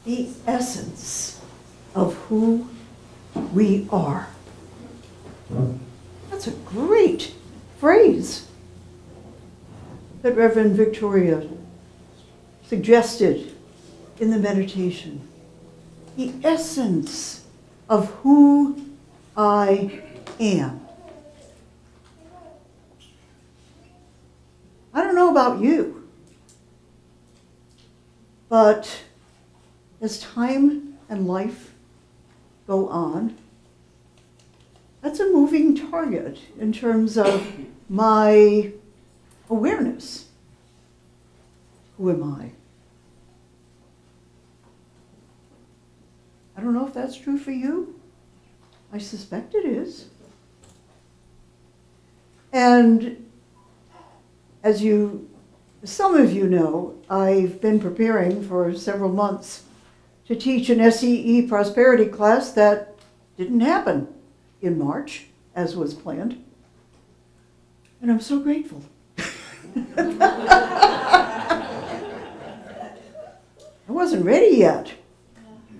the essence of who we are. That's a great phrase that Reverend Victoria suggested in the meditation. The essence of who I am. I don't know about you, but as time and life go on, that's a moving target in terms of my awareness. Who am I? I don't know if that's true for you. I suspect it is. And as some of you know, I've been preparing for several months to teach an SEE prosperity class that didn't happen in March, as was planned. And I'm so grateful. I wasn't ready yet.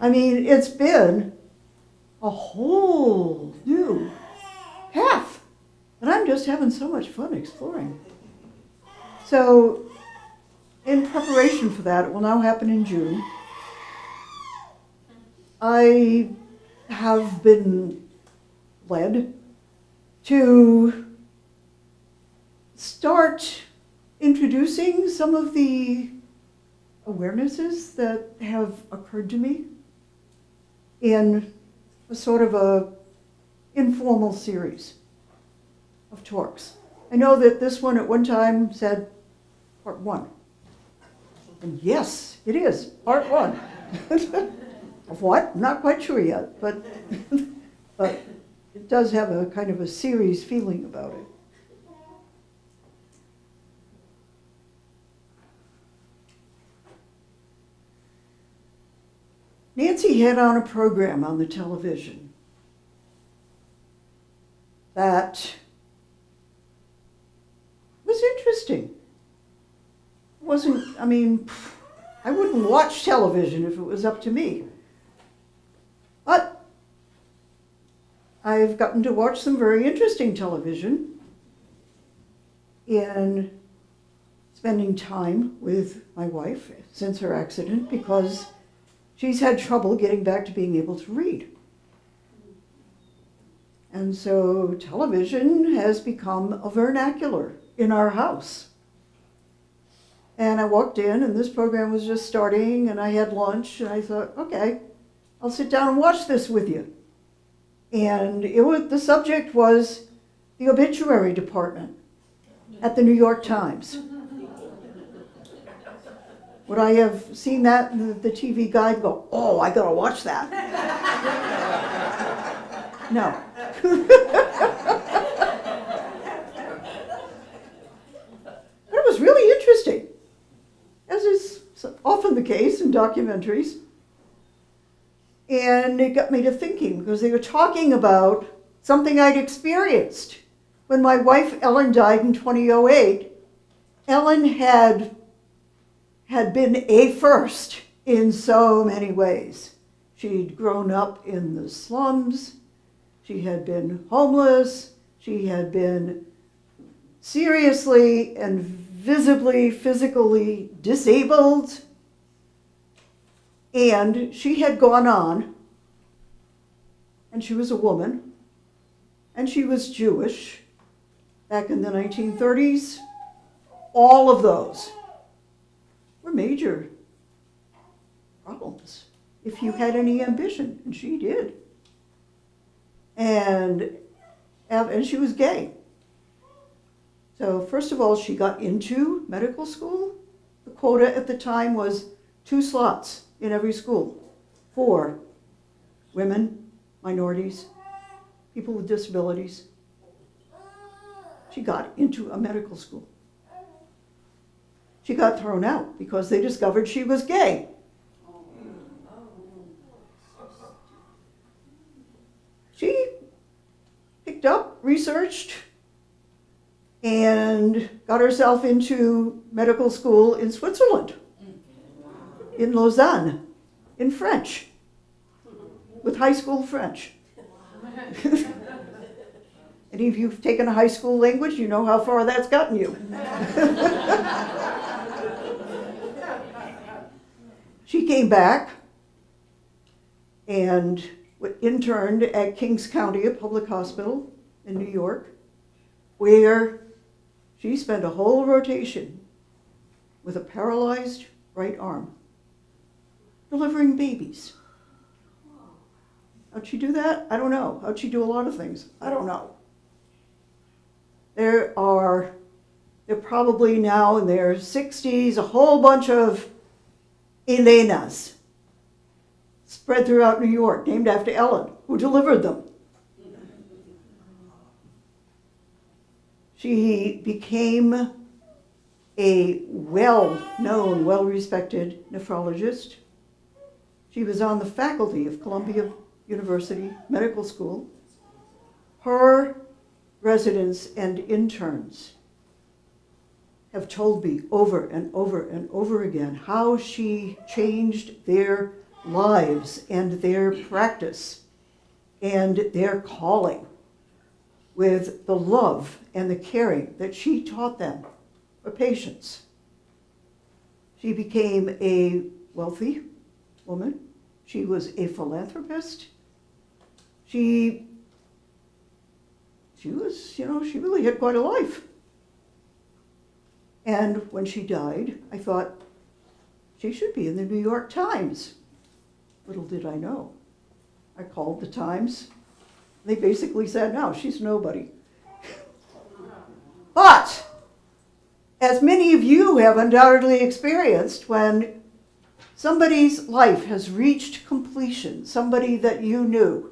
I mean, it's been a whole new path, and I'm just having so much fun exploring. So, in preparation for that, it will now happen in June. I have been led to start introducing some of the awarenesses that have occurred to me in a sort of a informal series of talks. I know that this one at one time said part 1. And yes, it is part 1. Of what? I'm not quite sure yet, but it does have a kind of a series feeling about it. Nancy had on a program on the television that was interesting. I wouldn't watch television if it was up to me. But I've gotten to watch some very interesting television in spending time with my wife since her accident, because she's had trouble getting back to being able to read. And so television has become a vernacular in our house. And I walked in and this program was just starting and I had lunch and I thought, okay, I'll sit down and watch this with you. And the subject was the obituary department at the New York Times. Would I have seen that in the TV guide and go, oh, I gotta watch that? No. But it was really interesting, as is often the case in documentaries. And it got me to thinking, because they were talking about something I'd experienced. When my wife Ellen died in 2008, Ellen had been a first in so many ways. She'd grown up in the slums, she had been homeless, she had been seriously and visibly physically disabled, and she had gone on, and she was a woman, and she was Jewish back in the 1930s. All of those were major problems if you had any ambition, and she did. And she was gay. So first of all, she got into medical school. The quota at the time was 2 slots in every school for women, minorities, people with disabilities. She got into a medical school. She got thrown out because they discovered she was gay. She picked up, researched, and got herself into medical school in Switzerland, in Lausanne, in French, with high school French. Any of you who've taken a high school language, you know how far that's gotten you. She came back and interned at Kings County, a public hospital in New York, where she spent a whole rotation with a paralyzed right arm, delivering babies. How'd she do that? I don't know. How'd she do a lot of things? I don't know. They're probably now in their 60s, a whole bunch of Elenas spread throughout New York, named after Ellen, who delivered them. She became a well-known, well-respected nephrologist. She was on the faculty of Columbia University Medical School. Her residents and interns have told me over and over and over again how she changed their lives and their practice and their calling with the love and the caring that she taught them for patients. She became a wealthy woman. She was a philanthropist. She was, she really had quite a life. And when she died, I thought, she should be in the New York Times. Little did I know. I called the Times. They basically said, no, she's nobody. But, as many of you have undoubtedly experienced, when somebody's life has reached completion, somebody that you knew,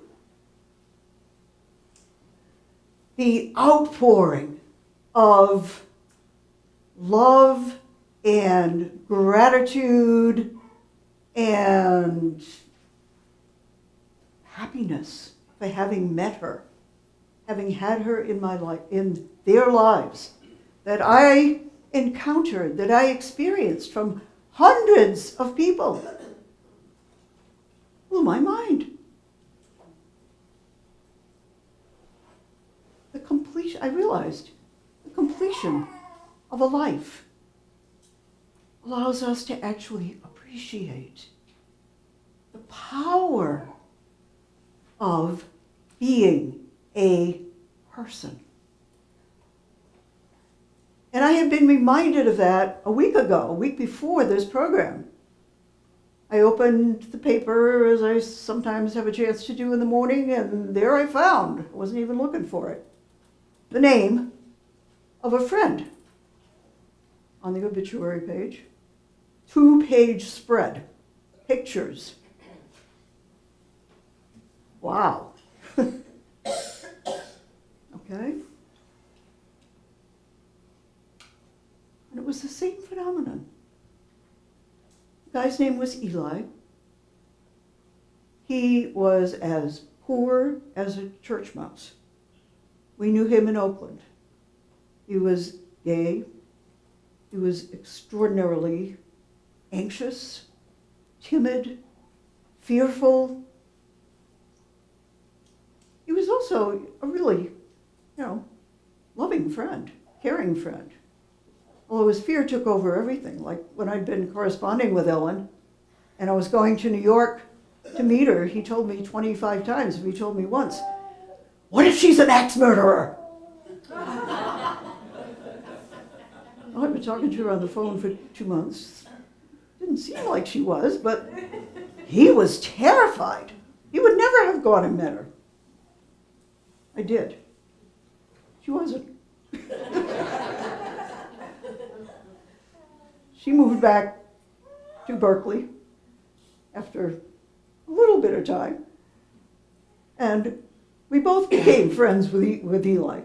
the outpouring of love and gratitude and happiness for having met her, having had her in my life, in their lives, that I encountered, that I experienced from hundreds of people, blew my mind. I realized the completion of a life allows us to actually appreciate the power of being a person. And I had been reminded of that a week before this program. I opened the paper, as I sometimes have a chance to do in the morning, and there I found, I wasn't even looking for it, the name of a friend on the obituary page. 2-page spread, pictures. Wow. Okay. And it was the same phenomenon. The guy's name was Eli. He was as poor as a church mouse. We knew him in Oakland. He was gay. He was extraordinarily anxious, timid, fearful. He was also a really, loving friend, caring friend. Although his fear took over everything. Like when I'd been corresponding with Ellen and I was going to New York to meet her, he told me 25 times, if he told me once, what if she's an axe murderer? Well, I've been talking to her on the phone for 2 months. Didn't seem like she was, but he was terrified. He would never have gone and met her. I did. She wasn't. She moved back to Berkeley after a little bit of time, and we both became friends with Eli.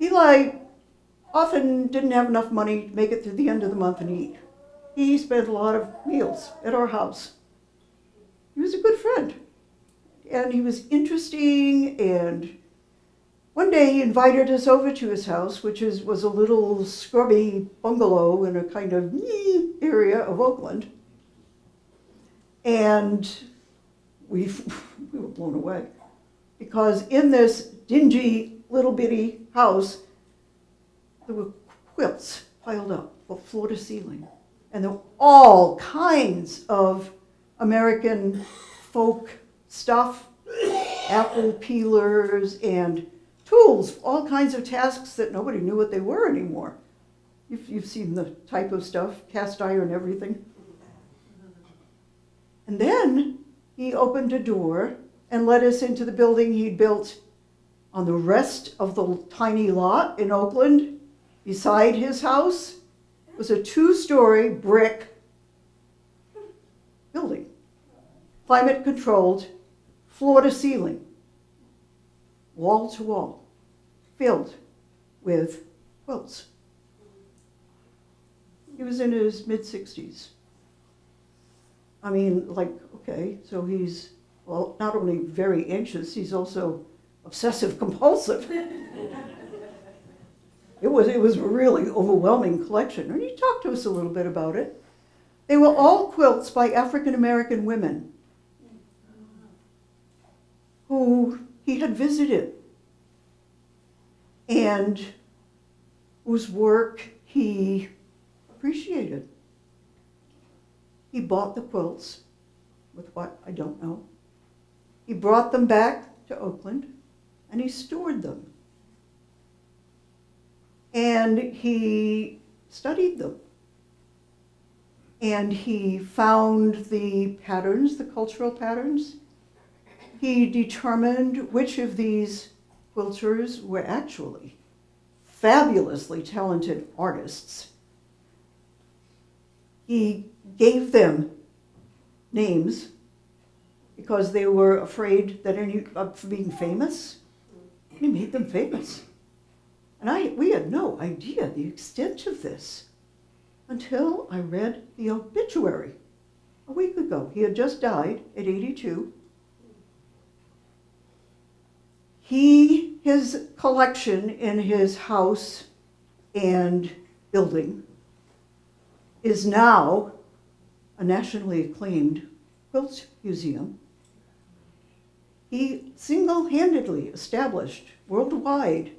Eli often didn't have enough money to make it through the end of the month and eat. He spent a lot of meals at our house. He was a good friend, and he was interesting, and one day he invited us over to his house, which was a little scrubby bungalow in a kind of area of Oakland. And we were blown away. Because in this dingy little bitty house, there were quilts piled up from floor to ceiling. And there were all kinds of American folk stuff, apple peelers and tools, all kinds of tasks that nobody knew what they were anymore. You've seen the type of stuff, cast iron, everything. And then he opened a door and led us into the building he'd built on the rest of the tiny lot in Oakland. Beside his house was a 2-story brick building, climate controlled, floor to ceiling, wall to wall, filled with quilts. He was in his mid-60s. I mean, like, okay, so he's, well, not only very anxious, he's also obsessive compulsive. It was a really overwhelming collection. And he talked to us a little bit about it. They were all quilts by African American women who he had visited and whose work he appreciated. He bought the quilts with what, I don't know. He brought them back to Oakland and he stored them. And he studied them. And he found the patterns, the cultural patterns. He determined which of these quilters were actually fabulously talented artists. He gave them names because they were afraid that of being famous. He made them famous. And we had no idea the extent of this until I read the obituary a week ago. He had just died at 82. His collection in his house and building is now a nationally acclaimed quilt museum. He single-handedly established worldwide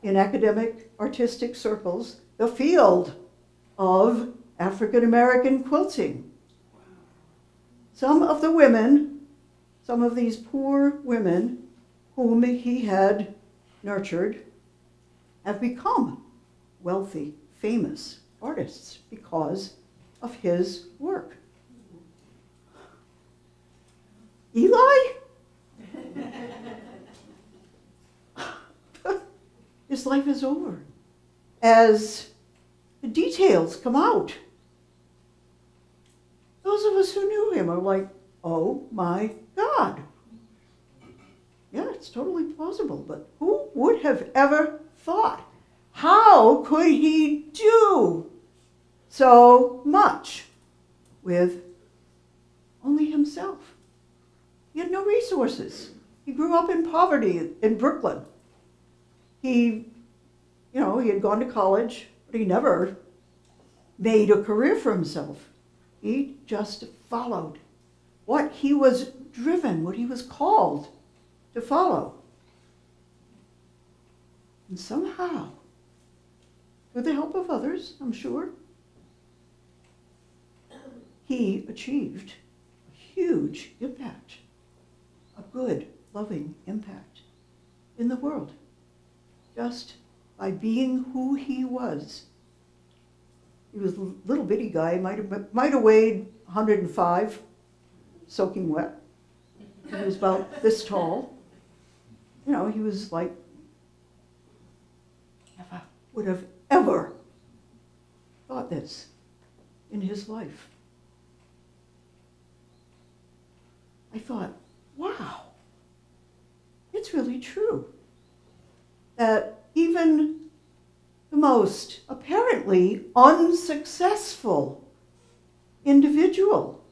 in academic artistic circles the field of African American quilting. Some of the women, some of these poor women whom he had nurtured, have become wealthy, famous artists because of his work. Eli? His life is over as the details come out. Those of us who knew him are like, oh my God. Yeah, it's totally plausible, but who would have ever thought? How could he do so much with only himself? He had no resources. He grew up in poverty in Brooklyn. He had gone to college, but he never made a career for himself. He just followed what he was driven, what he was called to follow. And somehow, with the help of others, I'm sure, he achieved a huge impact, a good, loving impact in the world, just by being who he was. He was a little bitty guy, might have weighed 105, soaking wet. He was about this tall. He was like, never would have ever thought this in his life. I thought, wow, it's really true that even the most apparently unsuccessful individual,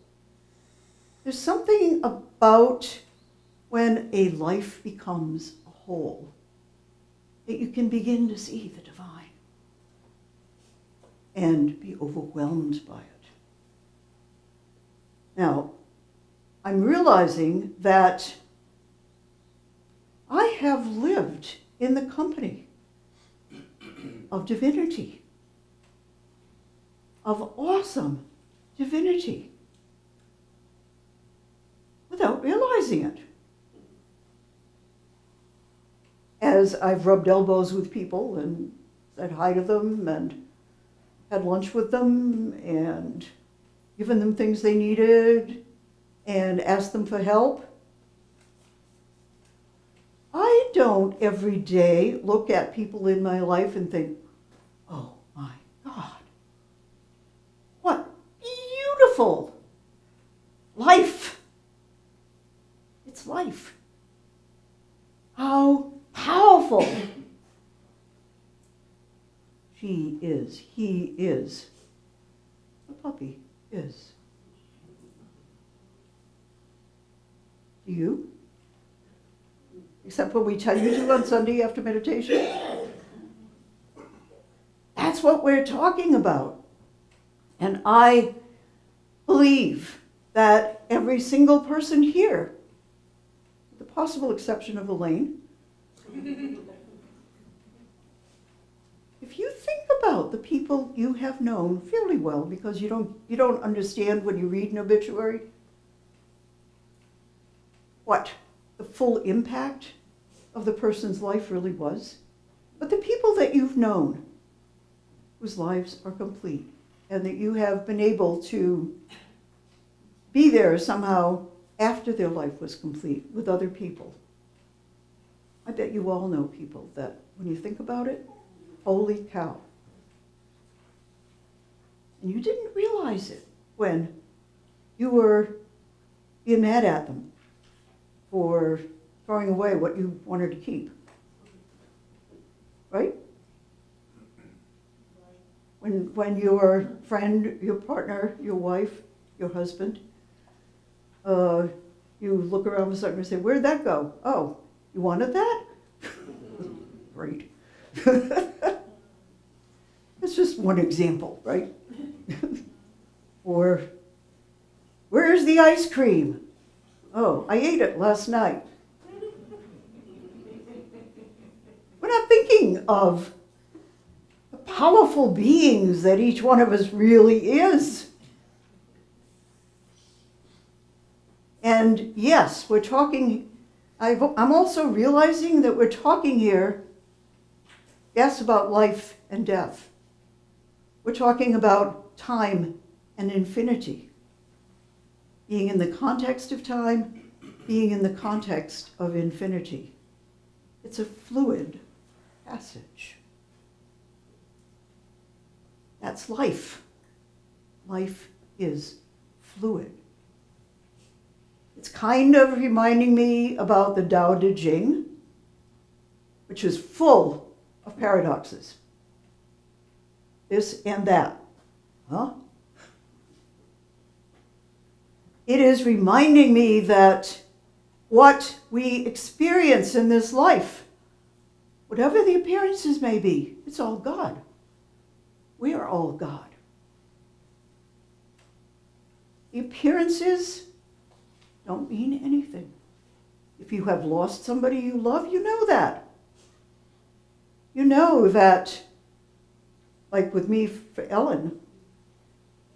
there's something about when a life becomes a whole that you can begin to see the divine and be overwhelmed by it. Now, I'm realizing that I have lived in the company of divinity, of awesome divinity, without realizing it. As I've rubbed elbows with people and said hi to them and had lunch with them and given them things they needed and asked them for help, I don't every day look at people in my life and think, oh my God, what beautiful life. It's life. How powerful she is, he is, the puppy is. Do you? Except what we tell you to on Sunday after meditation. That's what we're talking about. And I believe that every single person here, with the possible exception of Elaine, if you think about the people you have known fairly well, because you don't understand when you read an obituary what the full impact of the person's life really was, but the people that you've known whose lives are complete and that you have been able to be there somehow after their life was complete with other people. I bet you all know people that, when you think about it, holy cow. And you didn't realize it when you were being mad at them for throwing away what you wanted to keep. Right? When your friend, your partner, your wife, your husband, you look around for something and say, where'd that go? Oh, you wanted that? Great. That's just one example, right? Or, where's the ice cream? Oh, I ate it last night. We're not thinking of the powerful beings that each one of us really is. And yes, we're talking, I'm also realizing that we're talking here, yes, about life and death. We're talking about time and infinity. Being in the context of time, being in the context of infinity. It's a fluid passage. That's life. Life is fluid. It's kind of reminding me about the Tao Te Ching, which is full of paradoxes. This and that. Huh? It is reminding me that what we experience in this life, whatever the appearances may be, it's all God. We are all God. The appearances don't mean anything. If you have lost somebody you love, you know that. You know that, like with me for Ellen,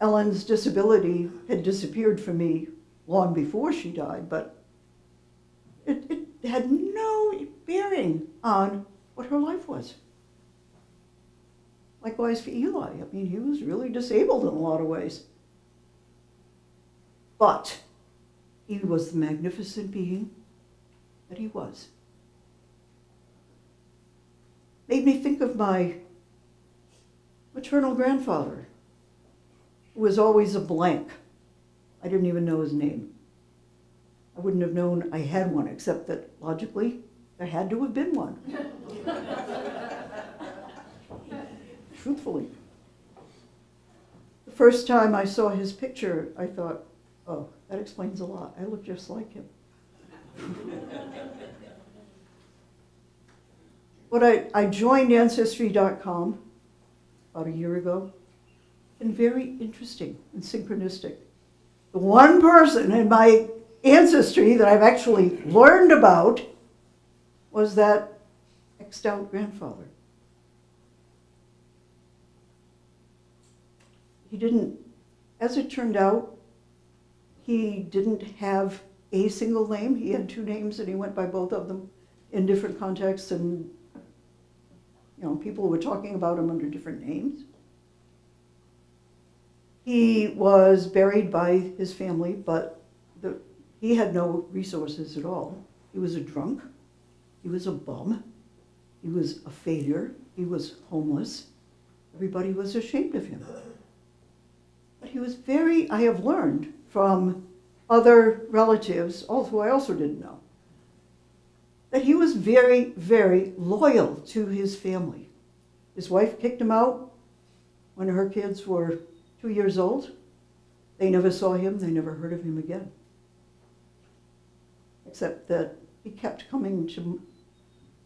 Ellen's disability had disappeared from me long before she died, but it had no bearing on what her life was. Likewise for Eli. I mean, he was really disabled in a lot of ways. But he was the magnificent being that he was. Made me think of my maternal grandfather, who was always a blank. I didn't even know his name. I wouldn't have known I had one, except that logically there had to have been one. Truthfully. The first time I saw his picture, I thought, oh, that explains a lot. I look just like him. But I joined Ancestry.com about a year ago, and very interesting and synchronistic. The one person in my ancestry that I've actually learned about was that X'd-out grandfather. He didn't, as it turned out, he didn't have a single name. He had two names and he went by both of them in different contexts, and people were talking about him under different names. He was buried by his family, but he had no resources at all. He was a drunk. He was a bum. He was a failure. He was homeless. Everybody was ashamed of him. But he was I have learned from other relatives, who I also didn't know, that he was very, very loyal to his family. His wife kicked him out when her kids were 2 years old. They never saw him. They never heard of him again. Except that he kept coming to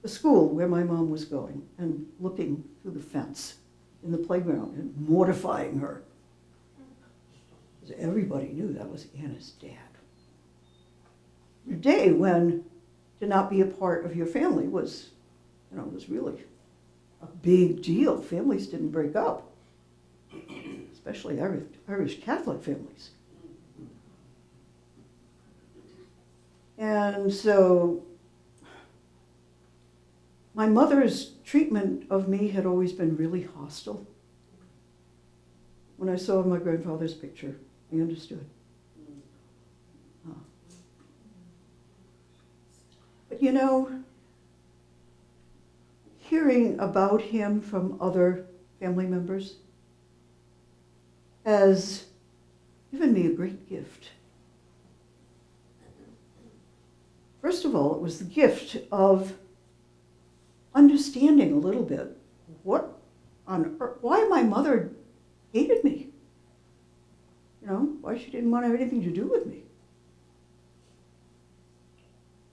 the school where my mom was going and looking through the fence in the playground and mortifying her. Because everybody knew that was Anna's dad. A day when to not be a part of your family was really a big deal. Families didn't break up, especially Irish Catholic families. And so my mother's treatment of me had always been really hostile. When I saw my grandfather's picture, I understood. But hearing about him from other family members has given me a great gift. First of all, it was the gift of understanding a little bit what on earth, why my mother hated me. Why she didn't want to have anything to do with me.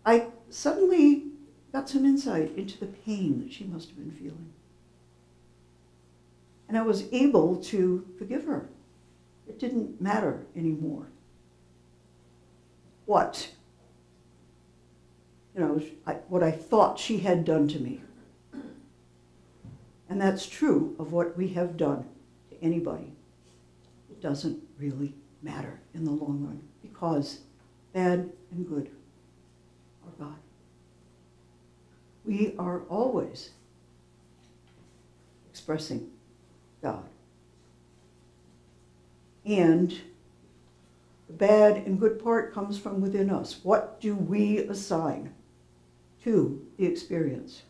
I suddenly got some insight into the pain that she must have been feeling. And I was able to forgive her. It didn't matter anymore what I thought she had done to me. And that's true of what we have done to anybody. It doesn't really matter in the long run, because bad and good are God. We are always expressing God. And the bad and good part comes from within us. What do we assign to the experience?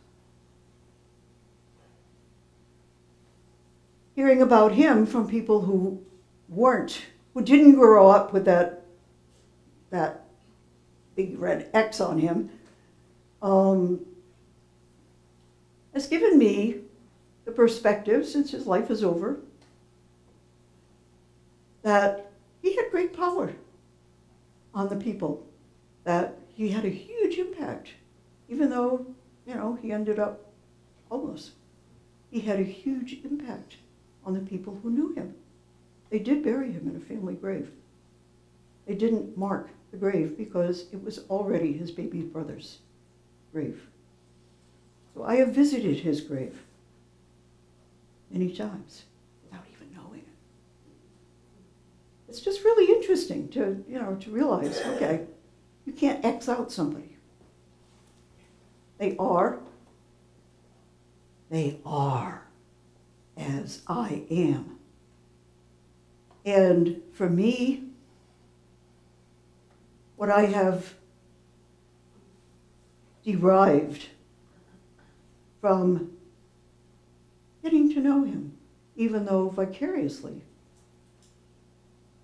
Hearing about him from people who didn't grow up with that big red X on him, has given me the perspective, since his life is over, that he had great power on the people, that he had a huge impact, even though, he ended up homeless. He had a huge impact on the people who knew him. They did bury him in a family grave. They didn't mark the grave because it was already his baby brother's grave. So I have visited his grave many times without even knowing it. It's just really interesting to realize, okay, you can't X out somebody. They are as I am. And for me, what I have derived from getting to know him, even though vicariously,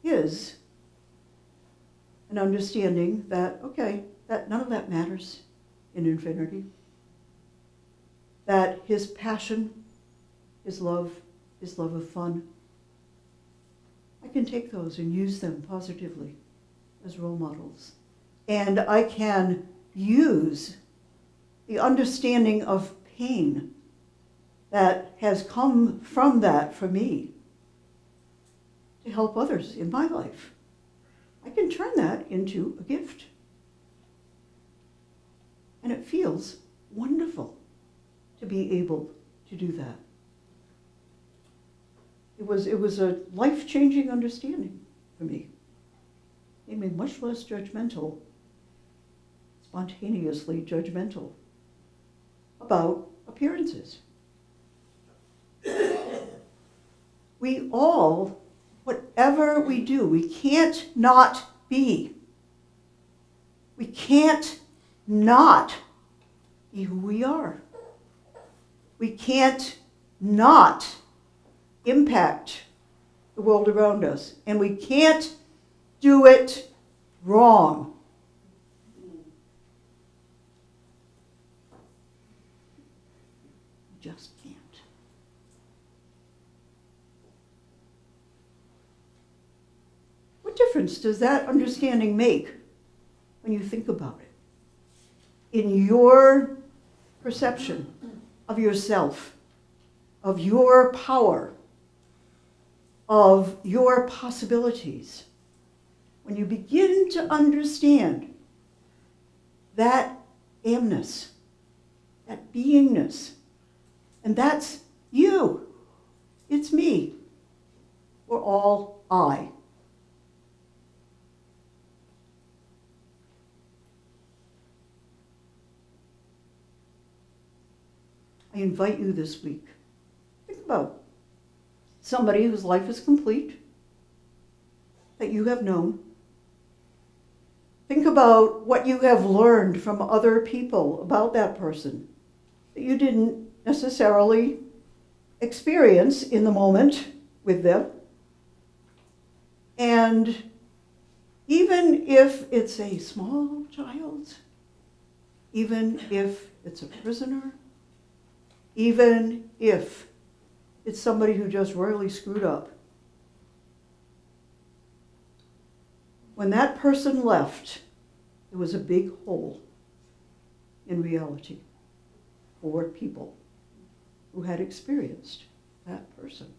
is an understanding that, okay, that none of that matters in infinity. That his passion, his love of fun, I can take those and use them positively as role models. And I can use the understanding of pain that has come from that for me to help others in my life. I can turn that into a gift. And it feels wonderful to be able to do that. It was a life-changing understanding for me. It made me much less judgmental, spontaneously judgmental about appearances. We all, whatever we do, we can't not be. We can't not be who we are. We can't not impact the world around us. And we can't do it wrong. We just can't. What difference does that understanding make when you think about it? In your perception of yourself, of your power, of your possibilities. When you begin to understand that amness, that beingness, and that's you, it's me, we're all I. I invite you this week, think about somebody whose life is complete, that you have known. Think about what you have learned from other people about that person that you didn't necessarily experience in the moment with them. And even if it's a small child, even if it's a prisoner, even if it's somebody who just royally screwed up, when that person left, there was a big hole in reality for people who had experienced that person.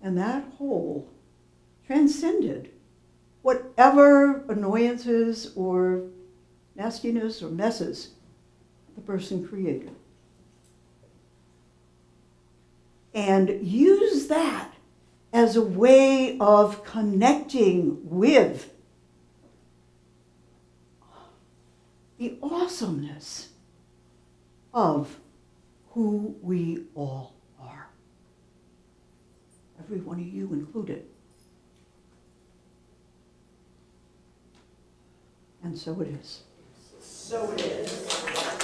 And that hole transcended whatever annoyances or nastiness or messes the person created. And use that as a way of connecting with the awesomeness of who we all are. Every one of you included. And so it is. So it is.